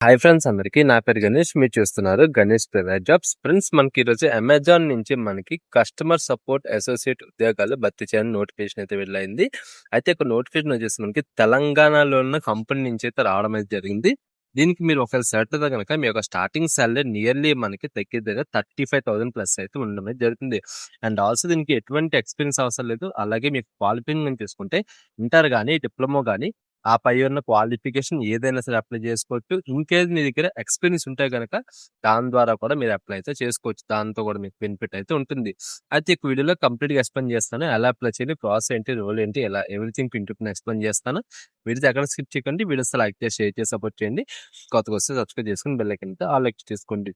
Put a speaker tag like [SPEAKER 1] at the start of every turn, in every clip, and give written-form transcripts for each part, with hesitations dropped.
[SPEAKER 1] Hi friends అందరికీ. నా పేరు గణేష్. మీరు చూస్తున్నారు గణేష్ ప్రైవేట్ జాబ్స్. ఫ్రెండ్స్ మనకి ఈరోజు అమెజాన్ నుంచి మనకి కస్టమర్ సపోర్ట్ అసోసియేట్ ఉద్యోగాలు భర్తీ చేయాలని నోటిఫికేషన్ అయితే వెళ్ళైంది. అయితే ఒక నోటిఫికేషన్ వచ్చేసి మనకి తెలంగాణలో ఉన్న కంపెనీ నుంచి అయితే రావడం అయితే జరిగింది. దీనికి మీరు ఒకవేళ సెలెక్ట్ అయితే కనుక మీ యొక్క స్టార్టింగ్ సాలరీ నియర్లీ మనకి దగ్గర 35,000 ప్లస్ అయితే ఉండడం అయితే జరుగుతుంది. అండ్ ఆల్సో దీనికి ఎటువంటి ఎక్స్పీరియన్స్ అవసరం లేదు. అలాగే మీకు క్వాలిఫికేషన్ చూసుకుంటే ఇంటర్ కానీ డిప్లొమా కానీ ఆ పై ఉన్న క్వాలిఫికేషన్ ఏదైనా సరే అప్లై చేసుకోవచ్చు. ఇన్‌కేస్ మీ దగ్గర ఎక్స్‌పీరియన్స్ ఉంటే గనక దాని ద్వారా కూడా మీరు అప్లై అయితే చేసుకోవచ్చు. దాంతో కూడా మీకు బెనిఫిట్ అయితే ఉంటుంది. అయితే ఈ వీడియోలో కంప్లీట్‌గా ఎక్స్‌ప్లెయిన్ చేస్తాను. ఎలా అప్లై చేయాలి, ప్రాసెస్ ఏంటి, రోల్ ఏంటి, ఎలా everything pin to pin explain చేస్తాను. వీడియో ఎక్కడ స్కిప్ చేయకండి. వీడియోస్ లైక్ చేసి, షేర్ చేసి సపోర్ట్ చేయండి. కొత్తగా వస్తే సబ్స్క్రైబ్ చేసుకొని బెల్ ఐకాన్ అయితే ఆల్ యాక్టివ్ చేసుకోండి.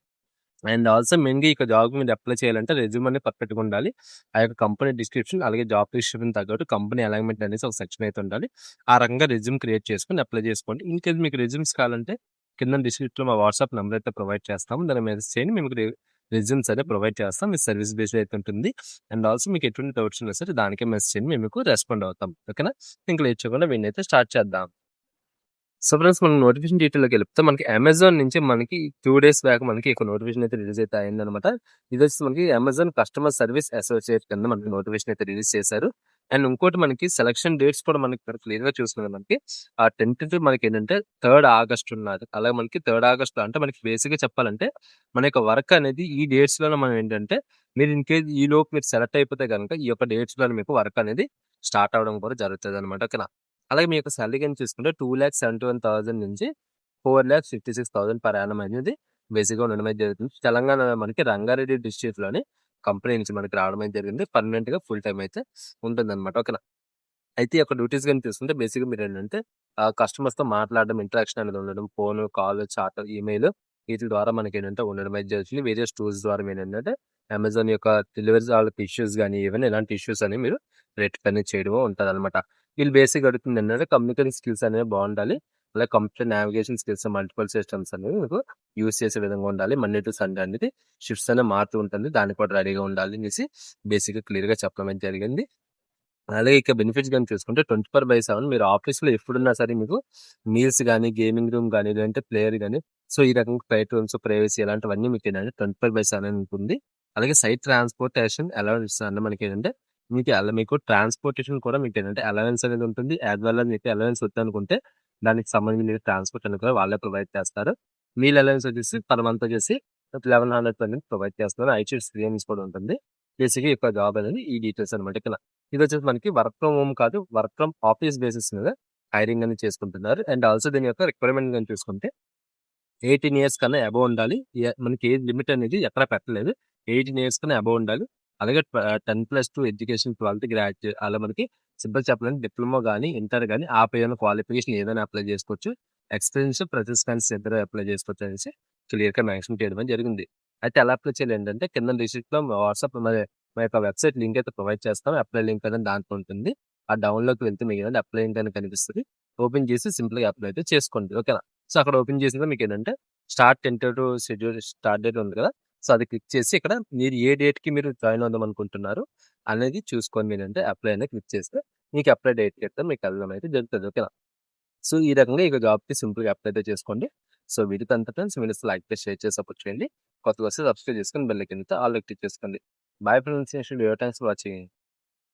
[SPEAKER 1] అండ్ ఆల్సో మెయిన్‌గా ఈ జాబ్ మీరు అప్లై చేయాలంటే రెజ్యూమ్ అనేది పర్ఫెక్ట్‌గా ఉండాలి. ఆ యొక్క కంపెనీ డిస్క్రిప్షన్ అలాగే జాబ్ డిస్క్రిప్షన్ తగ్గట్టు కంపెనీ అలైన్‌మెంట్ అనేసి ఒక సెక్షన్ అయితే ఉండాలి. ఆ రకంగా రెజ్యూమ్ క్రియేట్ చేసుకొని అప్లై చేసుకోండి. ఇన్‌కేస్ మీకు రెజ్యూమ్స్ కావాలంటే కింద డిస్క్రిప్షన్‌లో మా వాట్సాప్ నంబర్ అయితే ప్రొవైడ్ చేస్తాము. దాన్ని మెసేజ్ చేయండి. మేము రెజ్యూమ్స్ అయితే ప్రొవైడ్ చేస్తాం. మీ సర్వీస్ బేస్డ్ అయితే ఉంటుంది. అండ్ ఆల్సో మీకు ఎటువంటి డౌట్స్ ఉన్నా సరే దానికే మెసేజ్ చేయండి. మేము మీకు రెస్పాండ్ అవుతాం. ఓకేనా? ఇంక లేట్ చేయకుండా వీడియోని అయితే స్టార్ట్ చేద్దాం. సో ఫ్రెండ్స్ మనం నోటిఫికేషన్ డీటెయిల్‌లోకి వెళ్ళిపోతే మనకి అమెజాన్ నుంచి మనకి 2 డేస్ బ్యాక్ మనకి ఒక నోటిఫికేషన్ అయితే రిలీజ్ అయితే అయిందనమాట. ఇదొచ్చి మనకి అమెజాన్ కస్టమర్ సర్వీస్ అసోసియేట్ కింద మనకి నోటిఫికేషన్ అయితే రిలీజ్ చేశారు. అండ్ ఇంకోటి మనకి సెలక్షన్ డేట్స్ కూడా మనకి ఇక్కడ క్లియర్‌గా చూస్తున్నాం మనకి. ఆ టెంటేటివ్ మనకేంటంటే 3 ఆగస్ట్ ఉన్నది. అలాగే మనకి 3 ఆగస్ట్‌లో అంటే మనకి బేసిక్‌గా చెప్పాలంటే మన యొక్క వర్క్ అనేది ఈ డేట్స్‌లోనే మనం ఏంటంటే మీరు ఇన్‌కేస్ ఈలోపు మీరు సెలెక్ట్ అయిపోతే గనుక ఈ యొక్క డేట్స్‌లోనే మీకు వర్క్ అనేది స్టార్ట్ అవ్వడం కూడా జరుగుతదనమాట. ఓకేనా? అలాగే మీ యొక్క సాలరీ గాని చూసుకుంటే 2,71,000 నుంచి 4,56,000 పర్ యానం అనేది బేసిక్‌గా ఉండడం అయితే జరుగుతుంది. తెలంగాణలో మనకి రంగారెడ్డి డిస్ట్రిక్ట్‌లోని కంపెనీ నుంచి మనకి రావడం అయితే జరిగింది. పర్మనెంట్‌గా ఫుల్ టైమ్ అయితే ఉంటుందన్నమాట. ఓకేనా? అయితే ఈ యొక్క డ్యూటీస్ గాని చూసుకుంటే బేసిక్‌గా మీరేంటంటే కస్టమర్స్‌తో మాట్లాడడం, ఇంటరాక్షన్ అనేది ఉండడం, ఫోను, కాల్, చాట్, ఈమెయిల్ వీటి ద్వారా మనకేంటంటే ఉండడం అయితే జరుగుతుంది. వేరియస్ టూల్స్ ద్వారా మీరేంటంటే అమెజాన్ యొక్క డెలివరీస్ వాళ్ళకి ఇష్యూస్ గాని, ఏవైనా ఎలాంటి ఇష్యూస్ అని మీరు రెక్టిఫై అనేది చేయడమో ఉంటదనమాట. వీళ్ళు బేసిక్‌గా అడుగుతుందేంటంటే కమ్యూనికేషన్ స్కిల్స్ అనేవి బావుండాలి. అలాగే computer navigation skills, multiple systems అనేవి మీకు యూజ్ చేసే విధంగా ఉండాలి. మండే టు సండే అనేది షిఫ్ట్స్ అనేవి మారుతూ ఉంటుంది. దానికి కూడా రెడీగా ఉండాలి అనేసి బేసిక్‌గా క్లియర్‌గా చెప్పడం అయితే జరిగింది. అలాగే ఇక బెనిఫిట్స్ గాని చూసుకుంటే 24/7 మీరు ఆఫీస్‌లో ఎప్పుడున్నా సరే మీకు మీల్స్ గాని, గేమింగ్ రూమ్ గాని, లేదంటే ప్లేయర్ గాని సో, ఈ రకంగా ప్రైవేట్ రూమ్స్, ప్రైవసీ ఇలాంటివన్నీ మీకేంటంటే 24/7 అని ఉంటుంది. అలాగే సైట్ ట్రాన్స్‌పోర్టేషన్ అలవెన్స్ అంటే మనకేంటంటే మీకు ట్రాన్స్‌పోర్టేషన్ కూడా మీకేంటంటే అలవెన్స్ అనేది ఉంటుంది. యాజ్ వెల్ as మీకు అలవెన్స్ వద్దనుకుంటే దానికి సంబంధించిన ట్రాన్స్‌పోర్ట్ అనేది కూడా వాళ్ళే ప్రొవైడ్ చేస్తారు. మీల్ అలవెన్స్ వచ్చేసి పర్ మంత్ వచ్చేసి 1,100 అనేది ప్రొవైడ్ చేస్తున్నారు. నైట్ షిఫ్ట్స్ క్లియరెన్స్ కూడా ఉంటుంది. బేసిక్‌గా ఈ యొక్క జాబ్ అనేది ఈ డీటెయిల్స్ అనమాట. ఇక్కడ ఇదొచ్చేసి మనకి వర్క్ ఫ్రమ్ హోమ్ కాదు. వర్క్ ఫ్రమ్ ఆఫీస్ బేసిస్ మీద హైరింగ్ అనేది చేసుకుంటున్నారు. అండ్ ఆల్సో దీని యొక్క రిక్వైర్మెంట్ గాని చూసుకుంటే 18 ఇయర్స్ కన్నా అబోవ్ ఉండాలి. మనకి ఏజ్ లిమిట్ అనేది ఎక్కడ పెట్టలేదు. 18 ఇయర్స్ కన్నా అబోవ్ ఉండాలి. అలాగే 10+2 ఎడ్యుకేషన్ 12థ్ గ్రాడ్యుయేట్ అలా మనకి సింపుల్‌గా చెప్పాలంటే డిప్లొమా గాని, ఇంటర్ గాని ఆ పైన క్వాలిఫికేషన్ ఏదైనా అప్లై చేసుకోవచ్చు. ఎక్స్‌పీరియన్స్ ఫ్రెషర్స్ కానీ ఇద్దరు అప్లై చేసుకోవచ్చు అనేసి క్లియర్‌గా మెన్షన్ చేయడం అనేది జరిగింది. అయితే ఎలా అప్లై చేయాలి ఏంటంటే కింద డిస్క్రిప్షన్‌లో వాట్సాప్ మా యొక్క వెబ్‌సైట్ లింక్ అయితే ప్రొవైడ్ చేస్తాం. అప్లై లింక్ అనేది దాంట్లో ఉంటుంది. ఆ డౌన్‌లోకి వెళ్తే మీకు అప్లై లింక్ అని కనిపిస్తది. ఓపెన్ చేసి సింపుల్‌గా అప్లై అయితే చేసుకోండి. ఓకేనా? సో, అక్కడ ఓపెన్ చేసిన మీకేంటంటే start tentative schedule start date ఉంది కదా! సో, అది క్లిక్ చేసి ఇక్కడ మీరు ఏ డేట్‌కి మీరు జాయిన్ అవుదాం అనుకుంటున్నారు అనేది చూసుకొని మీరంటే అప్లై అనేది క్లిక్ చేస్తే మీకు అప్లై డేట్‌కి అయితే మీకు వెళ్ళడం అయితే జరుగుతది. ఓకేనా? సో, ఈ రకంగా ఇక జాబ్‌కి సింపుల్‌గా అప్లై అయితే చేసుకోండి. సో, వీడియోతో అంతా ఫ్రెండ్స్. వీడియోస్ లైక్ చేసి, షేర్ చేసి సపోర్ట్ చేయండి. కొత్తగా వస్తే సబ్స్క్రైబ్ చేసుకొని బెల్ ఐకాన్ అయితే ఆల్ యాక్టివ్ చేసుకోండి. Bye friends. Next video. Thanks for watching.